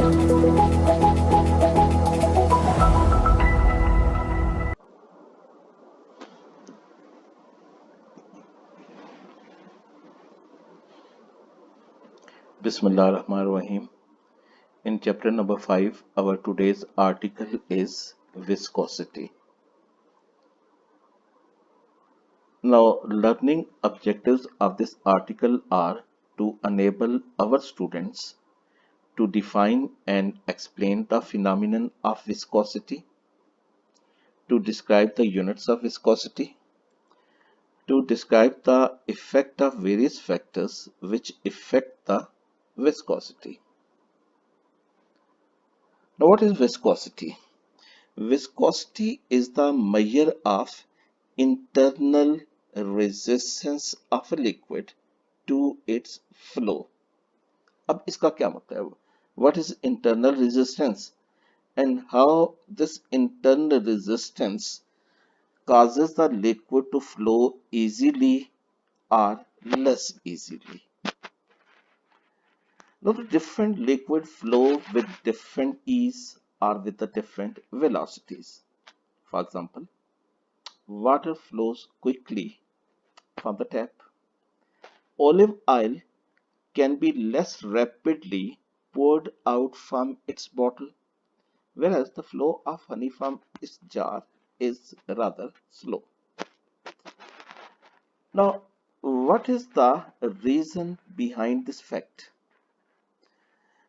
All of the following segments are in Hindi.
Bismillah Rahman Rahim. In chapter number 5, our today's article is viscosity. Now, learning objectives of this article are to enable our students to define and explain the phenomenon of viscosity, to describe the units of viscosity, to describe the effect of various factors which affect the viscosity. Now, what is viscosity? Viscosity is the measure of internal resistance of a liquid to its flow. अब इसका क्या मतलब है? What is internal resistance and how this internal resistance causes the liquid to flow easily or less easily. Now, the different liquid flow with different ease or with the different velocities. For example, water flows quickly from the tap. Olive oil can be less rapidly poured out from its bottle, whereas the flow of honey from its jar is rather slow. Now, what is the reason behind this fact?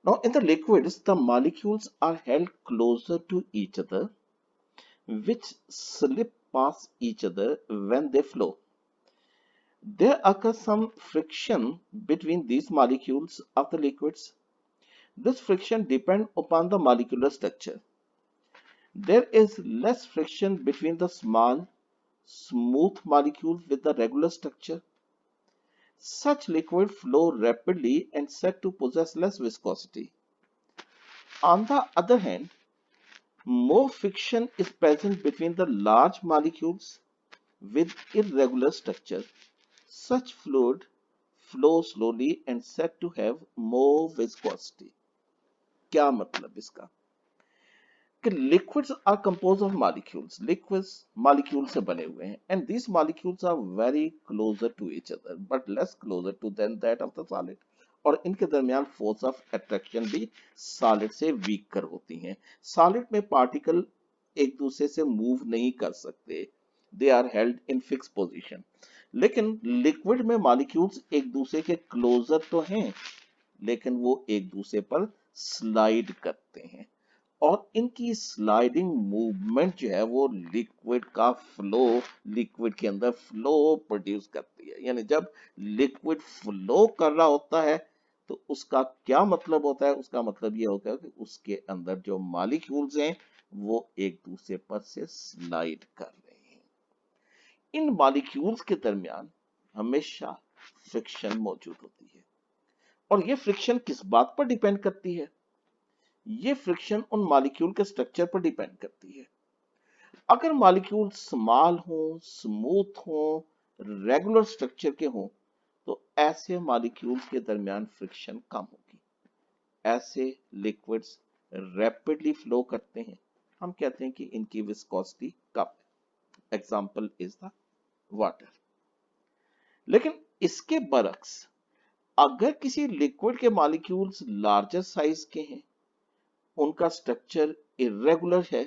Now, in the liquids, the molecules are held closer to each other, which slip past each other when they flow. There occurs some friction between these molecules of the liquids. This friction depends upon the molecular structure. There is less friction between the small, smooth molecules with the regular structure. Such liquids flow rapidly and said to possess less viscosity. On the other hand, more friction is present between the large molecules with irregular structure. Such fluid flow slowly and said to have more viscosity. क्या मतलब इसका? कि liquids are composed of molecules. Liquids molecules से बने हुए हैं and these molecules are very closer to each other but less closer to than that of the solid. और इनके दरमियान फोर्स ऑफ अट्रैक्शन भी सॉलिड से वीकर होती हैं. सॉलिड में पार्टिकल एक दूसरे से मूव नहीं कर सकते. They are held in fix position. लेकिन लिक्विड में मॉलिक्यूल्स एक दूसरे के क्लोजर तो हैं लेकिन वो एक दूसरे पर स्लाइड करते हैं और इनकी स्लाइडिंग मूवमेंट जो है वो लिक्विड का फ्लो, लिक्विड के अंदर फ्लो प्रोड्यूस करती है. यानी जब लिक्विड फ्लो कर रहा होता है तो उसका क्या मतलब होता है? उसका मतलब ये होता है कि उसके अंदर जो मॉलिक्यूल्स हैं वो एक दूसरे पर से स्लाइड कर रहे हैं. इन मॉलिक्यूल्स के दरमियान हमेशा फ्रिक्शन मौजूद होती है और ये फ्रिक्शन किस बात पर डिपेंड करती है? ये फ्रिक्शन उन मॉलिक्यूल के स्ट्रक्चर पर डिपेंड करती है. अगर मॉलिक्यूल स्मॉल हो, स्मूथ हो, रेगुलर स्ट्रक्चर के हो तो ऐसे मॉलिक्यूल्स के दरमियान फ्रिक्शन कम होगी. ऐसे लिक्विड्स रैपिडली फ्लो करते हैं. हम कहते हैं कि इनकी विस्कोसिटी कम है. Example is the water. लेकिन इसके बरक्स अगर किसी लिक्विड के मॉलिक्यूल्स लार्जर साइज के हैं, उनका स्ट्रक्चर इरेगुलर है,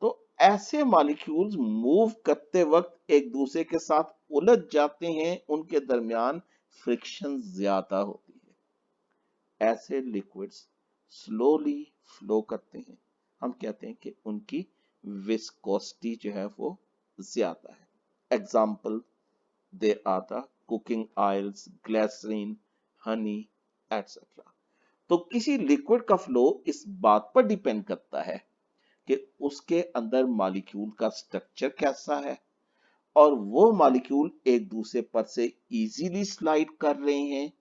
तो ऐसे मॉलिक्यूल्स मूव करते वक्त एक दूसरे के साथ उलझ जाते हैं. उनके दरमियान फ्रिक्शन ज्यादा होती है. ऐसे लिक्विड्स स्लोली फ्लो करते हैं. हम कहते हैं कि उनकी विस्कोसिटी जो है वो ज्यादा है. Example they are the cooking oils, glycerine, honey etcetera. तो किसी लिक्विड का फ्लो इस बात पर डिपेंड करता है कि उसके अंदर मॉलिक्यूल का स्ट्रक्चर कैसा है और वो मॉलिक्यूल एक दूसरे पर से इजीली स्लाइड कर रहे हैं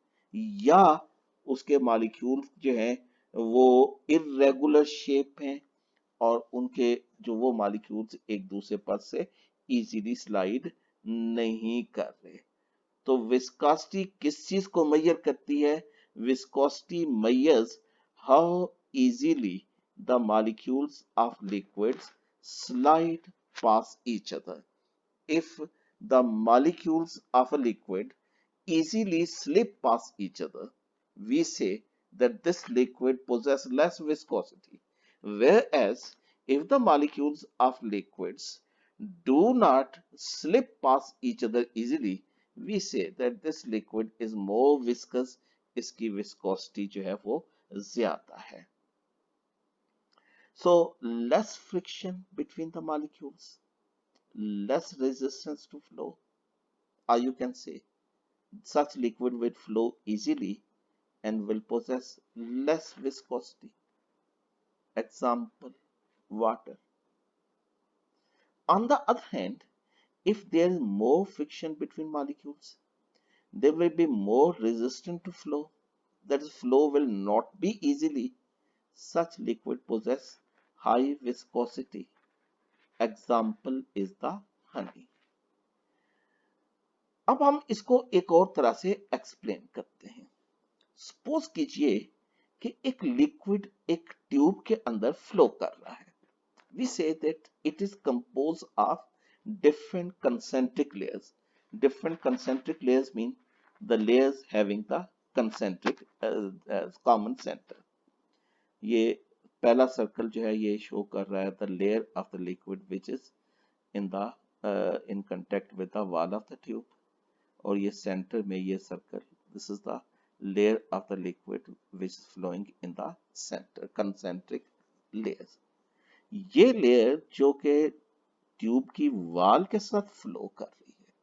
या उसके मॉलिक्यूल जो हैं वो इरेगुलर शेप हैं और उनके जो वो मॉलिक्यूल्स एक दूसरे पर से इजीली स्लाइड नहीं कर रहे. तो विस्कोसिटी किस चीज को मेजर करती है? Viscosity measures how easily the molecules of liquids slide past each other. If the molecules of a liquid easily slip past each other, we say that this liquid possesses less viscosity. Whereas if the molecules of liquids do not slip past each other easily, we say that this liquid is more viscous, इसकी viscosity जो है वो ज्यादा है. So less friction between the molecules, less resistance to flow, or you can say such liquid will flow easily and will possess less viscosity. Example, water. On the other hand, if there is more friction between molecules, they will be more resistant to flow. That is, flow will not be easily. Such liquid possess high viscosity. Example is the honey. अब हम इसको एक और तरह से एक्सप्लेन करते हैं. सपोज कीजिए कि एक लिक्विड एक ट्यूब के अंदर फ्लो कर रहा है. We say that it is composed of different concentric layers. Different concentric layers mean the layers having the concentric common center. ये पहला सर्कल जो है ये शो कर रहा है the layer of the liquid which is in contact with the wall of the tube. और ये सेंटर में ये circle, this is the layer of the liquid which is flowing in the center, concentric layers. ये लेयर जो कि ट्यूब की वाल के साथ फ्लो कर रही है,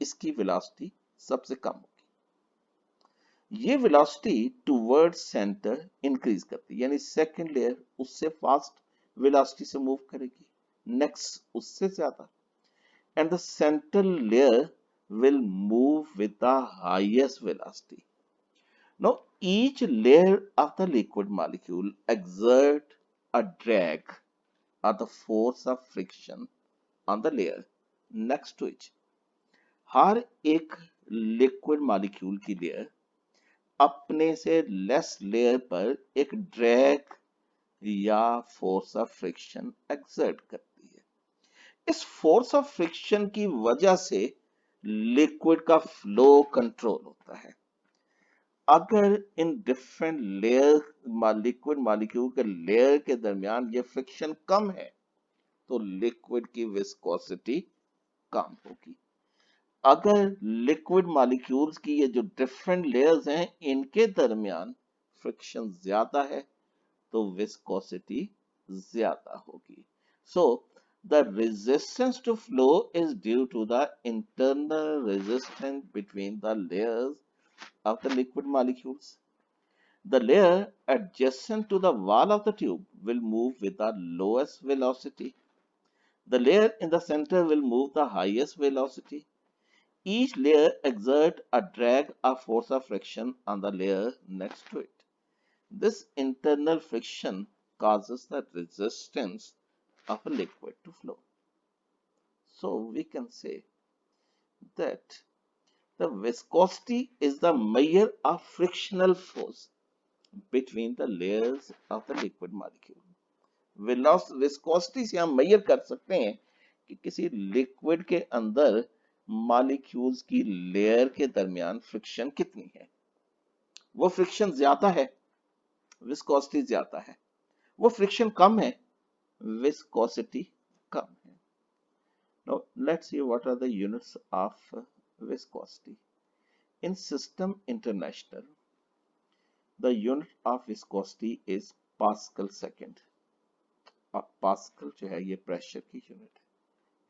इसकी वेलोसिटी सबसे कम होगी. ये वेलोसिटी टुवर्ड सेंटर इंक्रीज करती है, यानी सेकंड लेयर उससे फास्ट वेलोसिटी से मूव करेगी, नेक्स्ट उससे ज्यादा, and the central layer will move with the highest velocity. Now each layer of the liquid molecule exert a drag or the force of friction on the layer next to it. हर एक liquid molecule की layer अपने से less layer पर एक drag या force of friction exert करती है. इस force of friction की वजह से लिक्विड का फ्लो कंट्रोल होता है. अगर in different layer liquid molecule के लेयर के दरमियान ये फ्रिक्शन कम है तो लिक्विड की विस्कोसिटी कम होगी. अगर लिक्विड मॉलिक्यूल्स की ये जो डिफरेंट लेयर्स हैं इनके दरमियान फ्रिक्शन ज्यादा है तो विस्कोसिटी ज्यादा होगी. सो the resistance to flow is due to the internal resistance between the layers of the liquid molecules. The layer adjacent to the wall of the tube will move with the lowest velocity. The layer in the center will move the highest velocity. Each layer exerts a drag or force of friction on the layer next to it. This internal friction causes the resistance of a liquid to flow. So we can say that the viscosity is the measure of frictional force between the layers of the liquid molecule. Viscosity से हम measure कर सकते हैं कि किसी liquid के अंदर molecules की layer के दरमियान friction कितनी है. वो friction ज्यादा है, viscosity ज्यादा है. वो friction कम है, viscosity कम है. Now let's see what are the units of viscosity. In System International, the unit of viscosity is Pascal second. अब पास्कल जो है ये प्रेशर की यूनिट है.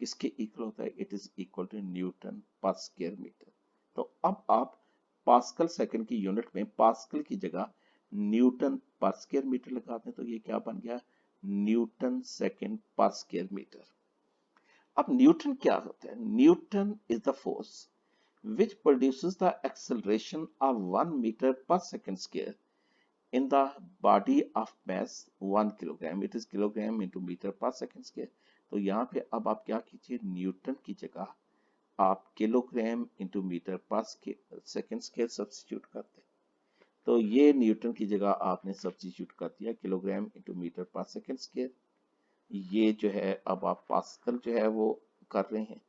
किसके इक्वल होता है? It is equal to newton per square metre. तो अब आप पास्कल सेकंड की यूनिट में पास्कल की जगह न्यूटन पर स्क्वायर मीटर लगा दें तो ये क्या बन गया? न्यूटन सेकंड पर स्क्वायर मीटर. अब न्यूटन क्या होता है? Newton is the force which produces the acceleration of 1 meter per second square in the body of mass 1 kilogram. It is kilogram into meter per second square. तो यहाँ पे अब आप क्या कीजिए? न्यूटन की जगह आप kilogram into metre per second square substitute करते हैं. तो ये न्यूटन की जगह आपने सब्स्टिट्यूट कर दिया, kilogram into metre per second square. ये जो है अब आप पास्कल जो है वो कर रहे हैं,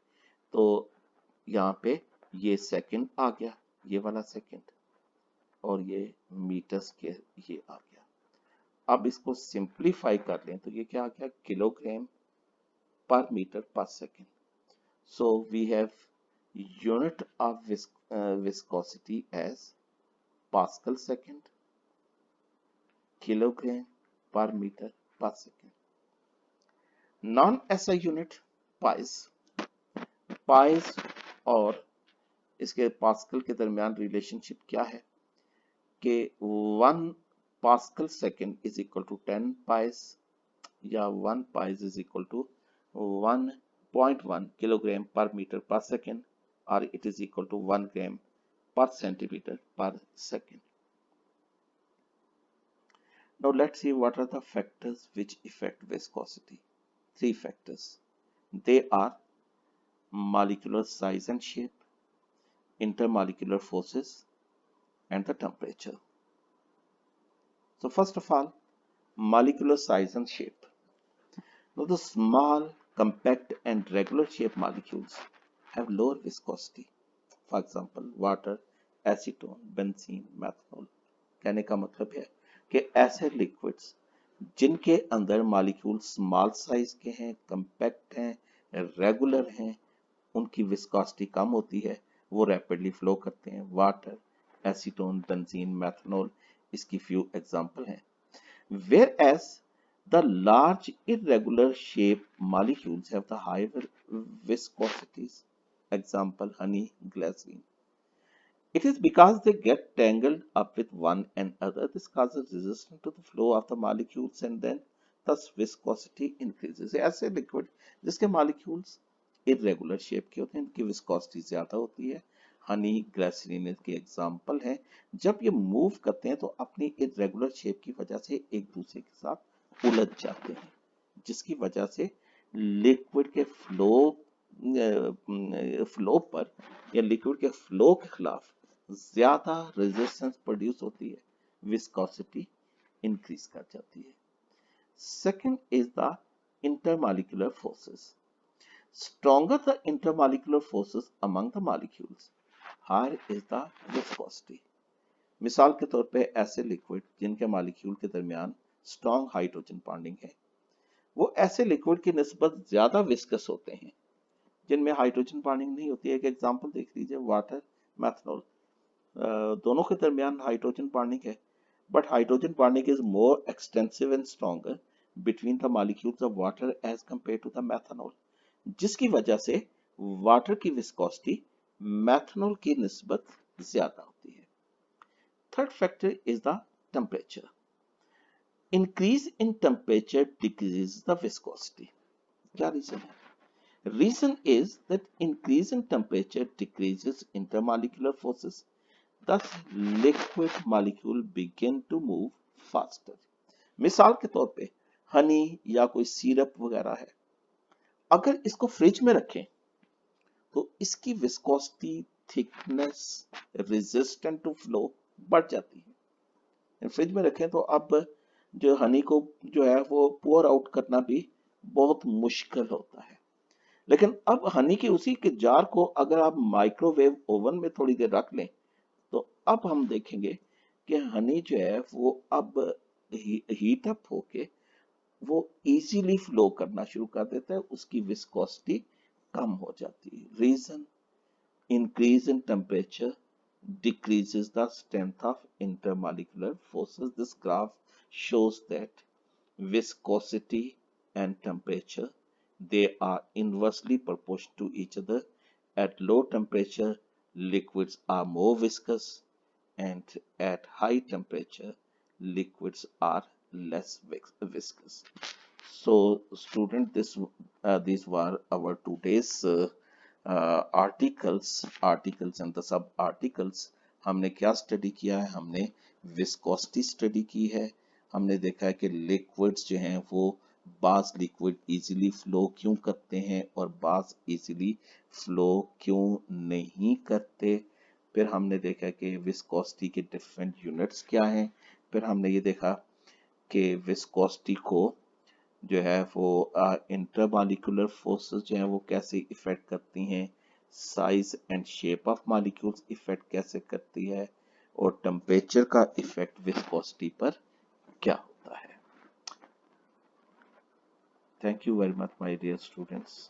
तो यहाँ पे ये सेकंड आ गया, ये वाला सेकंड, और ये मीटर स्क्वायर ये आ गया। अब इसको सिंप्लीफाई कर लें तो ये क्या आ गया, किलोग्राम पर मीटर पर second. So we have unit of viscosity as Pascal second, kilogram per meter per second. Non-SI unit pies, pies और इसके पास्कल के दरमियान रिलेशनशिप क्या है कि 1 pascal second is equal to 10 poise, या 1 poise is equal to 1.1 kilogram per metre per second, और it is equal to 1 gram per centimeter per second. Now let's see what are the factors which affect viscosity. Three factors. They are molecular size and shape, intermolecular forces, and the temperature. So first of all, molecular size and shape. Now the small, compact, and regular shaped molecules have lower viscosity. For example, water, acetone, benzene, methanol. कहने का मतलब है कि ऐसे लिक्विड्स जिनके अंदर मॉलिक्यूल स्मॉल साइज के हैं, कंपैक्ट हैं, रेगुलर हैं, उनकी विस्कोसिटी कम होती है, वो रैपिडली फ्लो करते हैं। वाटर, एसीटोन, बेंजीन, मेथनॉल इसकी फ्यू एग्जांपल हैं। Where as the large irregular shape molecules have the higher viscosities, example honey, glycerine. It is because they get tangled up with one another. This causes resistance to the flow of the molecules and then thus viscosity increases. ऐसे लिक्विड जिसके मॉलिक्यूल्स irregular शेप के होते हैं, इनकी विस्कोसिटी ज्यादा होती है। हनी, ग्लिसरीन के एग्जाम्पल हैं। जब ये मूव करते हैं तो अपनी irregular शेप की वजह से एक दूसरे के साथ उलझ जाते हैं, जिसकी वजह से लिक्विड के फ्लो पर या लिक्विड के फ्लो के खिलाफ ज्यादा रेजिस्टेंस प्रोड्यूस होती है, विस्कोसिटी इंक्रीज कर जाती है। Second is the intermolecular forces. Stronger the intermolecular forces among the molecules, higher is the viscosity. मिसाल के तौर पे ऐसे लिक्विड जिनके मॉलिक्यूल के दरमियान स्ट्रॉन्ग हाइड्रोजन बॉन्डिंग है, वो ऐसे लिक्विड की निस्बत ज्यादा विस्कस होते हैं जिनमें हाइड्रोजन बॉन्डिंग नहीं होती है। एक एग्जांपल देख लीजिए, वाटर, मैथनॉल, दोनों के दरमियान हाइड्रोजन बॉन्डिंग है, but hydrogen bonding is more extensive and stronger between the molecules of water as compare to the methanol, जिसकी वजह से वाटर की विस्कोसिटी मैथनॉल की निस्बत ज्यादा होती है। Third factor is the temperature. Increase in temperature decreases the viscosity. क्या रीजन है? Reason is that increase in temperature decreases intermolecular forces. Thus, liquid molecule begin to move faster. मिसाल के तौर पे हनी या कोई सिरप वगैरह है, अगर इसको फ्रिज में रखें तो इसकी viscosity, thickness, resistant to flow बढ़ जाती है। फ्रिज में रखें तो अब जो हनी को जो है वो पोर आउट करना भी बहुत मुश्किल होता है। लेकिन अब हनी की उसी के जार को अगर आप माइक्रोवेव ओवन में थोड़ी देर रख लें तो अब हम देखेंगे कि हनी जो है वो अब हीट अप होके वो इजीली फ्लो करना शुरू कर देता है, उसकी विस्कोसिटी कम हो जाती है। Reason, increase in temperature decreases the strength of intermolecular forces. This graph shows that viscosity and temperature, they are inversely proportional to each other. At low temperature, liquids are more viscous, and at high temperature, liquids are less viscous. So, student, these were our today's articles and the सब articles. हमने क्या स्टडी किया है? हमने विस्कोसिटी स्टडी की है। हमने देखा है कि लिक्विड्स जो हैं वो बाज लिक्विड इजीली फ्लो क्यों करते हैं और बाज इजीली फ्लो क्यों नहीं करते। फिर हमने देखा कि विस्कोसिटी के डिफरेंट यूनिट्स क्या हैं। फिर हमने ये देखा कि विस्कोसिटी को जो है वो इंटरमॉलिक्यूलर फोर्सेस जो है वो कैसे इफेक्ट करती हैं, size and shape of molecules effect कैसे करती है, और टेम्परेचर का इफेक्ट विस्कोसिटी पर क्या होता है। Thank you very much my dear students.